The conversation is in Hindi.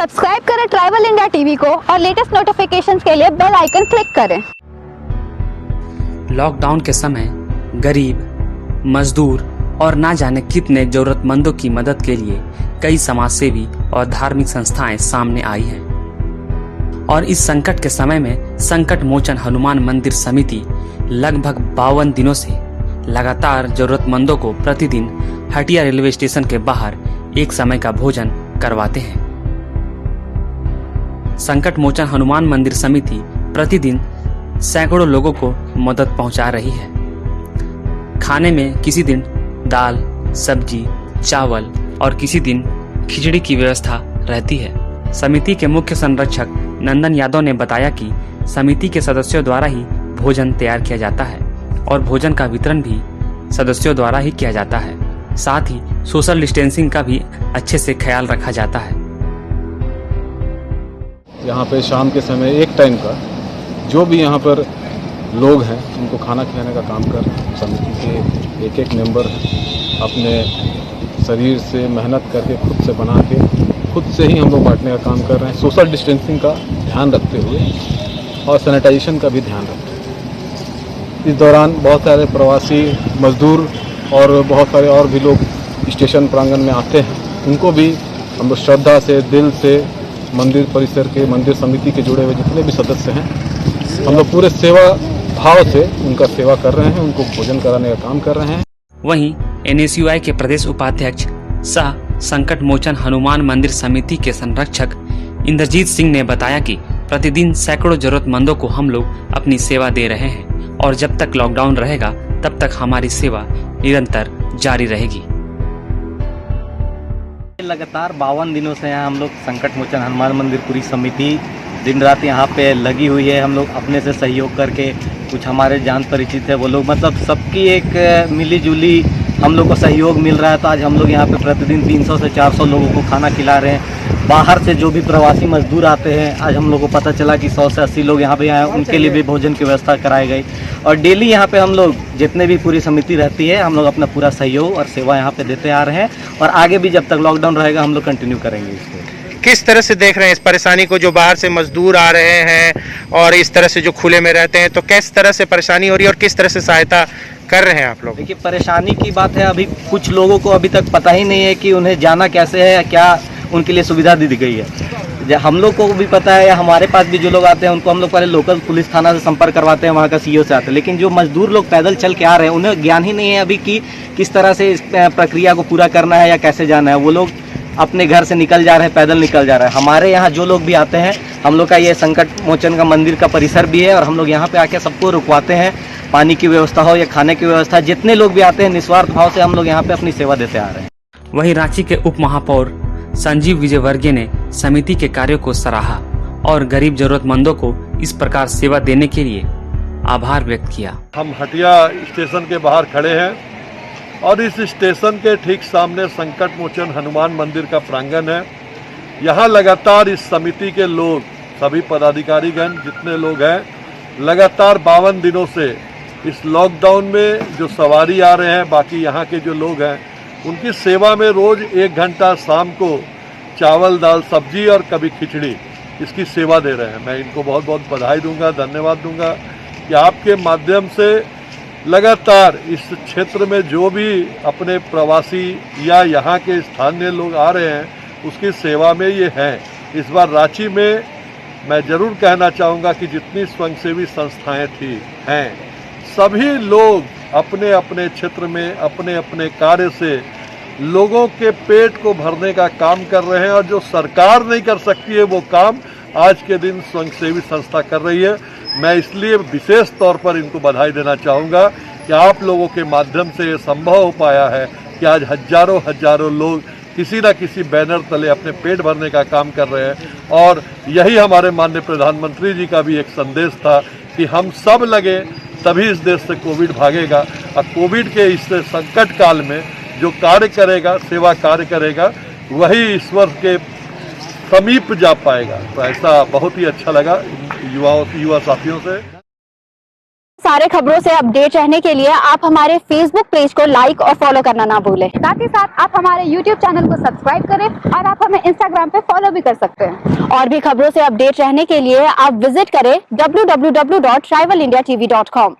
सब्सक्राइब करें ट्राइबल इंडिया टीवी को और लेटेस्ट नोटिफिकेशंस के लिए बेल आइकन क्लिक करें। लॉकडाउन के समय गरीब, मजदूर और ना जाने कितने जरूरतमंदों की मदद के लिए कई समाजसेवी और धार्मिक संस्थाएं सामने आई हैं। और इस संकट के समय में संकट मोचन हनुमान मंदिर समिति लगभग 52 दिनों से लगातार जरूरतमंदों को प्रतिदिन हटिया रेलवे स्टेशन के बाहर एक समय का भोजन करवाते हैं। संकट मोचन हनुमान मंदिर समिति प्रतिदिन सैकड़ों लोगों को मदद पहुंचा रही है। खाने में किसी दिन दाल, सब्जी, चावल और किसी दिन खिचड़ी की व्यवस्था रहती है। समिति के मुख्य संरक्षक नंदन यादव ने बताया कि समिति के सदस्यों द्वारा ही भोजन तैयार किया जाता है और भोजन का वितरण भी सदस्यों द्वारा ही किया जाता है। साथ ही सोशल डिस्टेंसिंग का भी अच्छे से ख्याल रखा जाता है। यहाँ पे शाम के समय एक टाइम का जो भी यहाँ पर लोग हैं उनको खाना खिलाने का काम कर समिति के एक मेंबर अपने शरीर से मेहनत करके खुद से बना के खुद से ही हम लोग बांटने का काम कर रहे हैं। सोशल डिस्टेंसिंग का ध्यान रखते हुए और सैनिटाइजेशन का भी ध्यान रखते हुए इस दौरान बहुत सारे प्रवासी मजदूर और बहुत सारे और भी लोग स्टेशन प्रांगण में आते हैं। उनको भी हम लोग श्रद्धा से, दिल से, मंदिर परिसर के, मंदिर समिति के जुड़े हुए जितने भी सदस्य हैं, हम लोग पूरे सेवा भाव से उनका सेवा कर रहे हैं, उनको भोजन कराने का काम कर रहे हैं। वहीं NSUI के प्रदेश उपाध्यक्ष सह संकट मोचन हनुमान मंदिर समिति के संरक्षक इंद्रजीत सिंह ने बताया कि प्रतिदिन सैकड़ों जरूरतमंदों को हम लोग अपनी सेवा दे रहे हैं और जब तक लॉकडाउन रहेगा तब तक हमारी सेवा निरंतर जारी रहेगी। लगातार 52 दिनों से यहाँ हम लोग संकट मोचन हनुमान मंदिर पूरी समिति दिन रात यहाँ पे लगी हुई है। हम लोग अपने से सहयोग करके कुछ हमारे जान परिचित है वो लोग, मतलब सबकी एक मिली जुली हम लोग को सहयोग मिल रहा है। तो आज हम लोग यहाँ पे प्रतिदिन 300 से 400 लोगों को खाना खिला रहे हैं। बाहर से जो भी प्रवासी मजदूर आते हैं, आज हम लोग को पता चला कि 100 से 80 लोग यहाँ पे आए, उनके लिए भी भोजन की व्यवस्था कराई गई। और डेली यहाँ पे हम लोग जितने भी पूरी समिति रहती है, हम लोग अपना पूरा सहयोग और सेवा यहाँ पे देते आ रहे हैं और आगे भी जब तक लॉकडाउन रहेगा हम लोग कंटिन्यू करेंगे इसको। किस तरह से देख रहे हैं इस परेशानी को, जो बाहर से मजदूर आ रहे हैं और इस तरह से जो खुले में रहते हैं, तो किस तरह से परेशानी हो रही है और किस तरह से सहायता कर रहे हैं आप लोग? देखिए, परेशानी की बात है, अभी कुछ लोगों को अभी तक पता ही नहीं है कि उन्हें जाना कैसे है, क्या उनके लिए सुविधा दी गई है। हम लोग को भी पता है, हमारे पास भी जो लोग आते हैं उनको हम लोग पहले लोकल पुलिस थाना से संपर्क करवाते हैं, वहाँ का CO से आते हैं। लेकिन जो मजदूर लोग पैदल चल के आ रहे हैं उन्हें ज्ञान ही नहीं है अभी कि किस तरह से इस प्रक्रिया को पूरा करना है या कैसे जाना है। वो लोग अपने घर से निकल जा रहे हैं, पैदल निकल जा रहे हैं। हमारे यहाँ जो लोग भी आते हैं, हम लोग का ये संकट मोचन का मंदिर का परिसर भी है और हम लोग यहाँ पे आके सबको रुकवाते हैं। पानी की व्यवस्था हो या खाने की व्यवस्था, जितने लोग भी आते हैं निस्वार्थ भाव से हम लोग यहाँ पे अपनी सेवा देते आ रहे हैं। वहीं रांची के उप महापौर संजीव विजयवर्गीय ने समिति के कार्यों को सराहा और गरीब जरूरतमंदों को इस प्रकार सेवा देने के लिए आभार व्यक्त किया। हम हटिया स्टेशन के बाहर खड़े हैं और इस स्टेशन के ठीक सामने संकट मोचन हनुमान मंदिर का प्रांगण है। यहाँ लगातार इस समिति के लोग, सभी पदाधिकारीगण जितने लोग हैं, लगातार 52 दिनों से इस लॉकडाउन में जो सवारी आ रहे हैं, बाकी यहाँ के जो लोग हैं, उनकी सेवा में रोज 1 घंटा शाम को चावल, दाल, सब्जी और कभी खिचड़ी, इसकी सेवा दे रहे हैं। मैं इनको बहुत बहुत बधाई दूंगा, धन्यवाद दूंगा कि आपके माध्यम से लगातार इस क्षेत्र में जो भी अपने प्रवासी या यहाँ के स्थानीय लोग आ रहे हैं उसकी सेवा में ये हैं। इस बार रांची में मैं ज़रूर कहना चाहूँगा कि जितनी स्वयंसेवी संस्थाएं थी हैं, सभी लोग अपने अपने क्षेत्र में अपने अपने कार्य से लोगों के पेट को भरने का काम कर रहे हैं और जो सरकार नहीं कर सकती है वो काम आज के दिन स्वयंसेवी संस्था कर रही है। मैं इसलिए विशेष तौर पर इनको बधाई देना चाहूँगा कि आप लोगों के माध्यम से ये संभव हो पाया है कि आज हजारों लोग किसी न किसी बैनर तले अपने पेट भरने का काम कर रहे हैं। और यही हमारे माननीय प्रधानमंत्री जी का भी एक संदेश था कि हम सब लगे तभी इस देश से कोविड भागेगा। और कोविड के इस संकट काल में जो कार्य करेगा, सेवा कार्य करेगा, वही ईश्वर के समीप जा पाएगा। तो ऐसा बहुत ही अच्छा लगा युवा साथियों से। सारे खबरों से अपडेट रहने के लिए आप हमारे फेसबुक पेज को लाइक और फॉलो करना ना भूलें। साथ ही साथ आप हमारे यूट्यूब चैनल को सब्सक्राइब करें और आप हमें इंस्टाग्राम पे फॉलो भी कर सकते हैं। और भी खबरों से अपडेट रहने के लिए आप विजिट करें www.rivalindiatv.com।